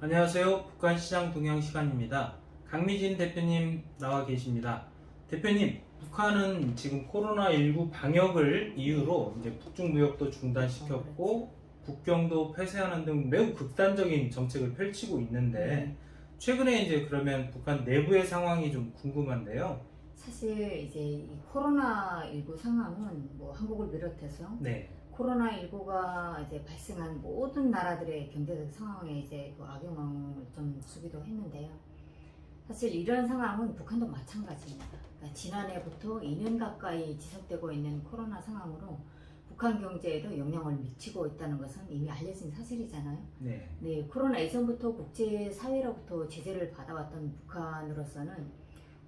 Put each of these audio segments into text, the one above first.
안녕하세요. 북한시장 동향 시간입니다. 강미진 대표님 나와 계십니다. 대표님, 북한은 지금 코로나19 방역을 이유로 이제 북중 무역도 중단시켰고 국경도 폐쇄하는 등 매우 극단적인 정책을 펼치고 있는데 최근에 이제 그러면 북한 내부의 상황이 좀 궁금한데요. 사실 이제 이 코로나19 상황은 뭐 한국을 비롯해서 네. 코로나19가 이제 발생한 모든 나라들의 경제적 상황에 이제 그 악영향을 좀 주기도 했는데요. 사실 이런 상황은 북한도 마찬가지입니다. 그러니까 지난해부터 2년 가까이 지속되고 있는 코로나 상황으로 북한 경제에도 영향을 미치고 있다는 것은 이미 알려진 사실이잖아요. 네. 네, 코로나 이전부터 국제사회로부터 제재를 받아왔던 북한으로서는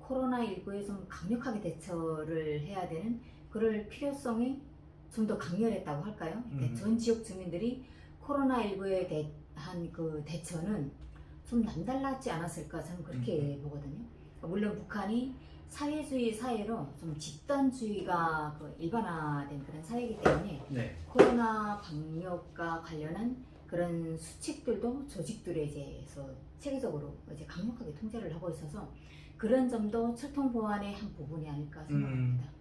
코로나19에 좀 강력하게 대처를 해야 되는 그럴 필요성이 좀 더 강렬했다고 할까요? 그러니까 전 지역 주민들이 코로나19에 대한 그 대처는 좀 남달랐지 않았을까 저는 그렇게 보거든요. 그러니까 물론 북한이 사회주의 사회로 좀 집단주의가 그 일반화된 그런 사회이기 때문에 네. 코로나 방역과 관련한 그런 수칙들도 조직들에 이제서 체계적으로 이제 강력하게 통제를 하고 있어서 그런 점도 철통 보완의 한 부분이 아닐까 생각합니다.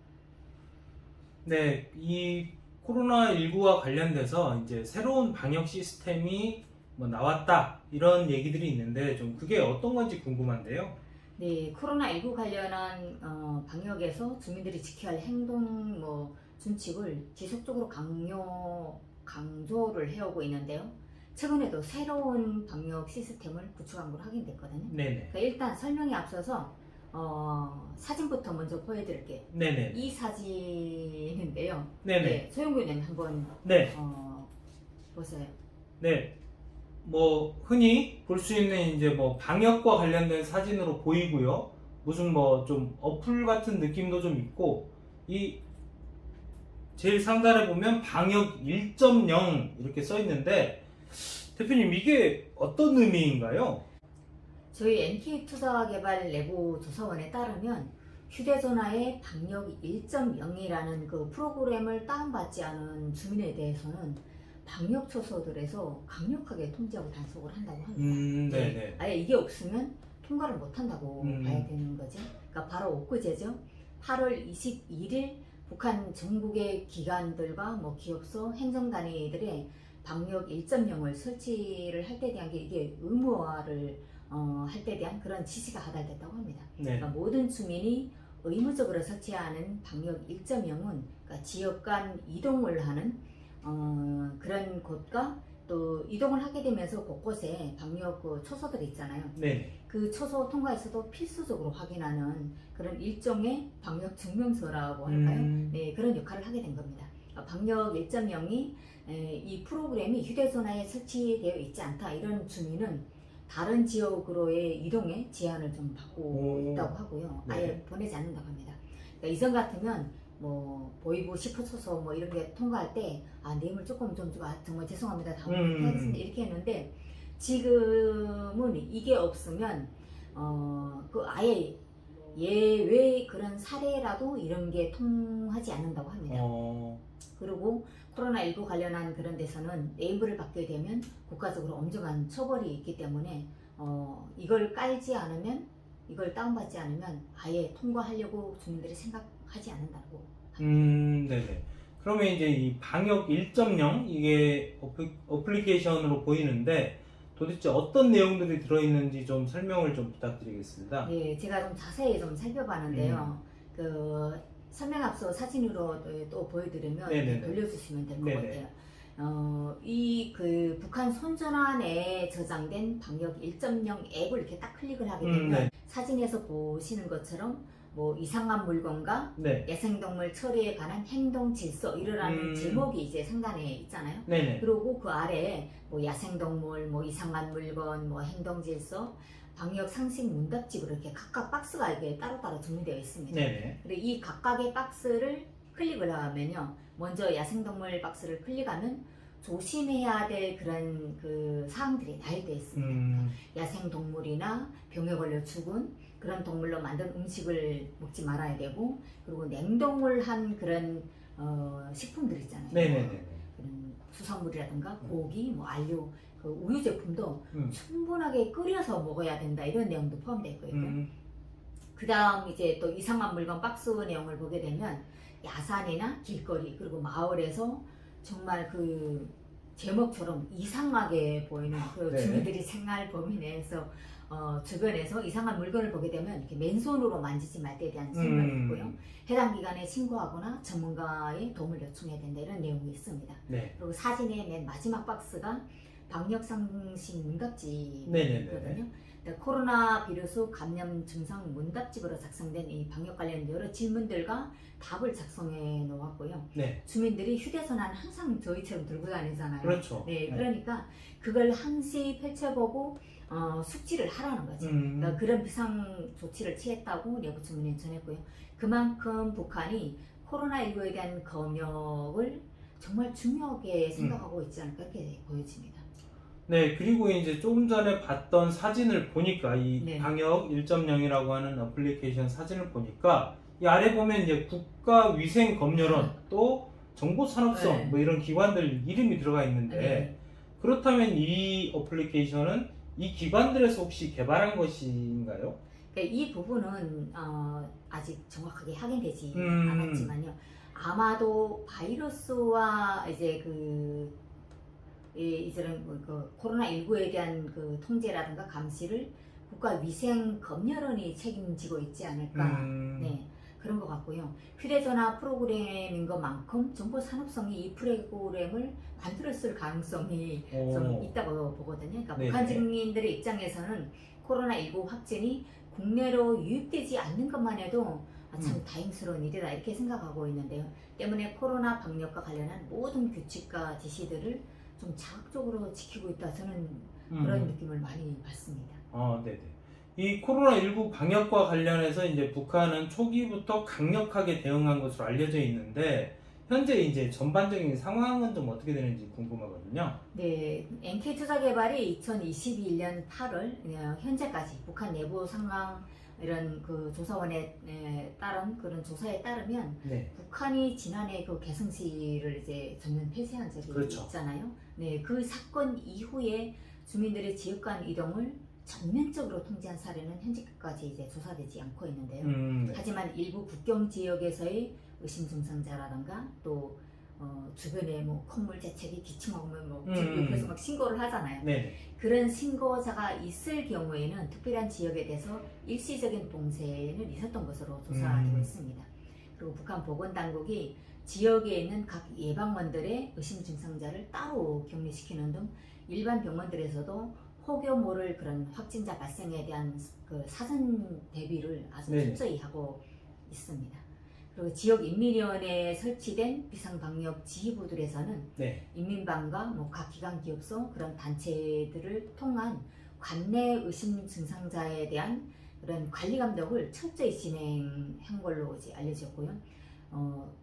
네, 이 코로나19와 관련돼서 이제 새로운 방역 시스템이 뭐 나왔다 이런 얘기들이 있는데 좀 그게 어떤 건지 궁금한데요. 네, 코로나19 관련한 방역에서 주민들이 지켜야 할 행동 준칙을 지속적으로 강조를 해오고 있는데요. 최근에도 새로운 방역 시스템을 구축한 걸로 확인됐거든요. 네네. 그러니까 일단 설명에 앞서서 사진부터 먼저 보여드릴게요. 네네. 이 사진인데요. 네네. 네, 소영구님 한번 네. 보세요. 네. 뭐 흔히 볼 수 있는 이제 뭐 방역과 관련된 사진으로 보이고요. 무슨 뭐 좀 어플 같은 느낌도 좀 있고 이 제일 상단에 보면 방역 1.0 이렇게 써 있는데 대표님 이게 어떤 의미인가요? 저희 NK투자개발 내부 조사원에 따르면 휴대전화의 방역 1.0이라는 그 프로그램을 다운받지 않은 주민에 대해서는 방역 초소들에서 강력하게 통제하고 단속을 한다고 합니다. 네네. 아예 이게 없으면 통과를 못 한다고 봐야 되는 거죠. 그러니까 바로 엊그제죠. 8월 21일 북한 전국의 기관들과 뭐 기업소, 행정단위들의 방역 1.0을 설치를 할 때 대한 게 이게 의무화를 할 때 대한 그런 지시가 하달됐다고 합니다. 네. 그러니까 모든 주민이 의무적으로 설치하는 방역 1.0은 그러니까 지역 간 이동을 하는 그런 곳과 또 이동을 하게 되면서 곳곳에 방역 그 초소들이 있잖아요. 네. 그 초소 통과에서도 필수적으로 확인하는 그런 일종의 방역 증명서라고 할까요? 네, 그런 역할을 하게 된 겁니다. 방역 1.0이 이 프로그램이 휴대전화에 설치되어 있지 않다 이런 주민은 다른 지역으로의 이동에 제한을 좀 받고 있다고 하고요. 아예 네. 보내지 않는다고 합니다. 그러니까 이전 같으면 뭐 보이부 10호초소 뭐 이런 게 통과할 때 내임을 조금 좀 정말 죄송합니다 다음에 하겠습니다 이렇게 했는데 지금은 이게 없으면 그 아예 예외 그런 사례라도 이런 게 통하지 않는다고 합니다. 그리고 코로나19 관련한 그런 데서는 네임블을 받게 되면 국가적으로 엄정한 처벌이 있기 때문에 이걸 깔지 않으면 이걸 다운받지 않으면 아예 통과하려고 주민들이 생각하지 않는다고 합니다. 네네. 그러면 이제 이 방역 1.0 이게 어플리케이션으로 보이는데 도대체 어떤 내용들이 들어있는지 좀 설명을 좀 부탁드리겠습니다. 네, 제가 좀 자세히 좀 살펴봤는데요. 그 설명 앞서 사진으로 또 보여드리면 돌려주시면 될 것 같아요. 이 그 북한 손전화 내에 저장된 방역 1.0 앱을 이렇게 딱 클릭을 하게 되면 사진에서 보시는 것처럼 뭐 이상한 물건과 야생동물 처리에 관한 행동 질서 이러라는 제목이 이제 상단에 있잖아요. 그리고 그 아래에 뭐 야생동물, 뭐 이상한 물건, 뭐 행동 질서, 방역 상식 문답집으로 이렇게 각각 박스가 이게 따로따로 정리되어 있습니다. 그리고 이 각각의 박스를 클릭을 하면요. 먼저 야생동물 박스를 클릭하면 조심해야 될 그런 그 사항들이 나열되어 있습니다. 야생동물이나 병에 걸려 죽은 그런 동물로 만든 음식을 먹지 말아야 되고 그리고 냉동을 한 그런 식품들 있잖아요. 그런 수산물이라든가 고기, 뭐 안료 그 우유 제품도 충분하게 끓여서 먹어야 된다 이런 내용도 포함되어 있고요. 그 다음 이제 또 이상한 물건 박스 내용을 보게 되면 야산이나 길거리 그리고 마을에서 정말 그 제목처럼 이상하게 보이는 그 네. 주민들이 생활 범위 내에서 주변에서 이상한 물건을 보게 되면 이렇게 맨손으로 만지지 말 때에 대한 설명이 있고요. 해당 기관에 신고하거나 전문가의 도움을 요청해야 된다 이런 내용이 있습니다. 네. 그리고 사진의 맨 마지막 박스가 방역상식 문답지거든요. 네네네. 코로나 비루스 감염 증상 문답집으로 작성된 이 방역 관련 여러 질문들과 답을 작성해 놓았고요. 네. 주민들이 휴대전화는 항상 저희처럼 들고 다니잖아요. 그렇죠. 네, 그러니까 그걸 항시 펼쳐보고 숙지를 하라는 거죠. 그러니까 그런 비상 조치를 취했다고 내부 주민이 전했고요. 그만큼 북한이 코로나19에 대한 검역을 정말 중요하게 생각하고 있지 않을까 이렇게 보여집니다. 네, 그리고 이제 조금 전에 봤던 사진을 보니까 이 네. 방역 1.0이라고 하는 어플리케이션 사진을 보니까 이 아래 보면 이제 국가위생검열원 또 정보산업성 네. 뭐 이런 기관들 이름이 들어가 있는데 네. 그렇다면 이 어플리케이션은 이 기관들에서 혹시 개발한 것인가요? 그러니까 이 부분은 아직 정확하게 확인되지 음. 않았지만요. 아마도 바이러스와 이제 이제는 그 코로나19에 대한 그 통제라든가 감시를 국가위생검열원이 책임지고 있지 않을까. 네, 그런 것 같고요. 휴대전화 프로그램인 것만큼 정보산업성이 이 프로그램을 만들었을 가능성이 좀 있다고 보거든요. 그러니까 네네. 북한 주민들의 입장에서는 코로나19 확진이 국내로 유입되지 않는 것만 해도 참 다행스러운 일이다 이렇게 생각하고 있는데요. 때문에 코로나 방역과 관련한 모든 규칙과 지시들을 좀 자극적으로 지키고 있다 저는 그런 느낌을 많이 받습니다. 네네. 이 코로나19 방역과 관련해서 이제 북한은 초기부터 강력하게 대응한 것으로 알려져 있는데 현재 이제 전반적인 상황은 좀 어떻게 되는지 궁금하거든요. 네, NK투자개발이 2021년 8월 현재까지 북한 내부 상황 이런 그 조사원에 따른 그런 조사에 따르면 네. 북한이 지난해 그 개성시를 이제 전면 폐쇄한 적이 그렇죠. 있잖아요. 네, 그 사건 이후에 주민들의 지역 간 이동을 전면적으로 통제한 사례는 현재까지 이제 조사되지 않고 있는데요. 네. 하지만 일부 국경 지역에서의 의심 증상자라든가 또 주변에 뭐 콧물 재채기 기침하면 뭐 옆에서 막 신고를 하잖아요. 네. 그런 신고자가 있을 경우에는 특별한 지역에 대해서 일시적인 봉쇄는 있었던 것으로 조사되고 있습니다. 그리고 북한 보건당국이 지역에 있는 각 예방원들의 의심 증상자를 따로 격리시키는 등 일반 병원들에서도 혹여 모를 그런 확진자 발생에 대한 그 사전 대비를 아주 철저히 하고 있습니다. 그리고 지역 인민위원회에 설치된 비상방역 지휘부들에서는 인민방과 뭐 각 기관 기업소 그런 단체들을 통한 관내 의심 증상자에 대한 그런 관리 감독을 철저히 진행한 걸로 이제 알려졌고요.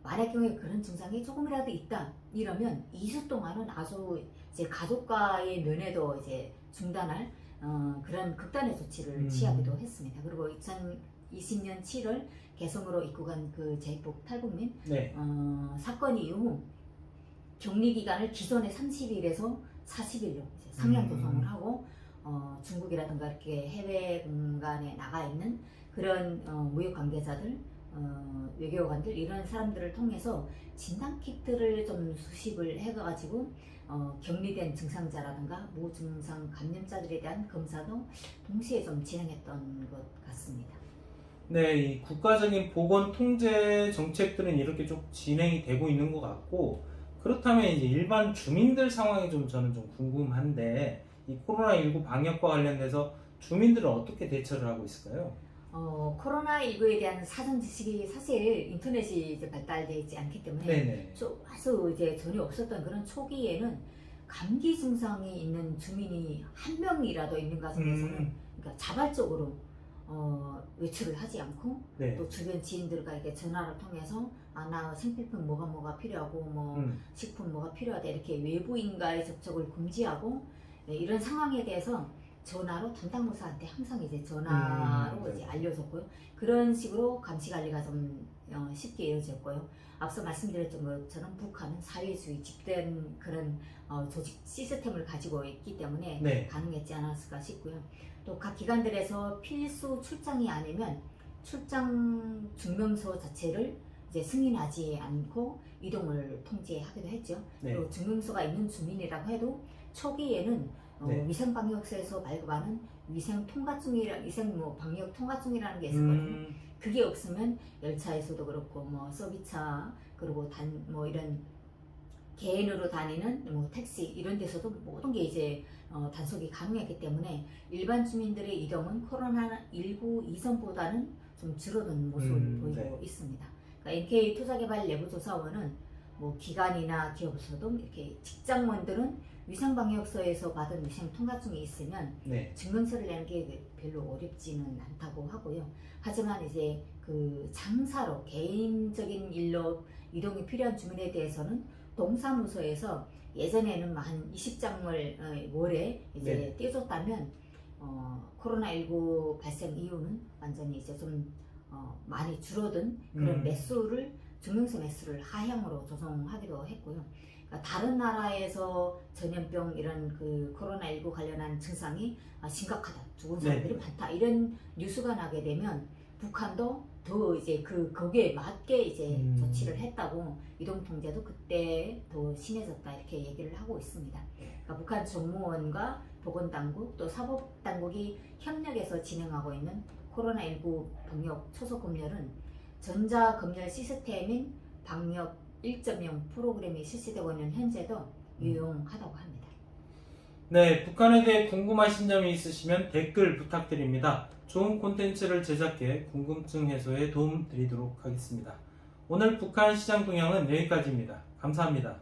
만약 경우에 그런 증상이 조금이라도 있다 이러면 2주 동안은 아주 이제 가족과의 면회도 이제 중단할 그런 극단의 조치를 취하기도 했습니다. 그리고 2020년 7월 개성으로 입국한 그 제복 탈북민 사건 이후 격리 기간을 기존의 30일에서 40일로 상향 조정을 하고 중국이라든가 이렇게 해외 공간에 나가 있는 그런 무역 관계자들, 외교관들 이런 사람들을 통해서 진단 키트를 좀 수집을 해가지고 격리된 증상자라든가 무증상 감염자들에 대한 검사도 동시에 좀 진행했던 것 같습니다. 네, 이 국가적인 보건 통제 정책들은 이렇게 좀 진행이 되고 있는 것 같고 그렇다면 이제 일반 주민들 상황이 좀 저는 좀 궁금한데 이 코로나19 방역과 관련돼서 주민들은 어떻게 대처를 하고 있을까요? 코로나19에 대한 사전 지식이 사실 인터넷이 이제 발달되어 있지 않기 때문에 아주 이제 전혀 없었던 그런 초기에는 감기 증상이 있는 주민이 한 명이라도 있는 가정에서는 그러니까 자발적으로 외출을 하지 않고 또 주변 지인들과 이렇게 전화를 통해서 나 생필품 뭐가 필요하고 뭐 식품 뭐가 필요하다 이렇게 외부인과의 접촉을 금지하고 이런 상황에 대해서 전화로 담당부사한테 항상 이제 전화로 이제 알려줬고요. 그런 식으로 감시 관리가 좀 쉽게 이어졌고요. 앞서 말씀드렸던 것처럼 북한은 사회주의 집단 그런 조직 시스템을 가지고 있기 때문에 네. 가능했지 않았을까 싶고요. 또 각 기관들에서 필수 출장이 아니면 출장 증명서 자체를 이제 승인하지 않고 이동을 통제하기도 했죠. 네. 또 증명서가 있는 주민이라고 해도 초기에는 네. 위생방역소에서 발급하는 위생 방역 통과증이라는 게 있었거든요. 그게 없으면 열차에서도 그렇고 서비차 그리고 이런 개인으로 다니는 택시 이런 데서도 모든 게 이제 단속이 가능했기 때문에 일반 주민들의 이동은 코로나19 이전보다는 좀 줄어든 모습을 보이고 네. 있습니다. 그러니까 NK 투자개발 내부조사원은 기관이나 기업에서도 이렇게 직장원들은 위생방역소에서 받은 위생통과증이 있으면 네. 증명서를 내는 게 별로 어렵지는 않다고 하고요. 하지만 이제 그 장사로 개인적인 일로 이동이 필요한 주민에 대해서는 동사무소에서 예전에는 한 20장을 월에 이제 네. 떼줬다면 코로나19 발생 이후는 완전히 이제 좀 많이 줄어든 그런 매수를 증명서 매수를 하향으로 조정하기도 했고요. 그러니까 다른 나라에서 전염병 이런 그 코로나19 관련한 증상이 심각하다, 죽은 사람들이 많다 이런 뉴스가 나게 되면 북한도 더 이제 거기에 맞게 이제 조치를 했다고 이동 통제도 그때 더 심해졌다 이렇게 얘기를 하고 있습니다. 그러니까 북한 정무원과 보건당국 또 사법당국이 협력해서 진행하고 있는 코로나19 방역 초소 검열은 전자검열 시스템인 방역 1.0 프로그램이 실시되고 있는 현재도 유용하다고 합니다. 네, 북한에 대해 궁금하신 점이 있으시면 댓글 부탁드립니다. 좋은 콘텐츠를 제작해 궁금증 해소에 도움 드리도록 하겠습니다. 오늘 북한 시장 동향은 여기까지입니다. 감사합니다.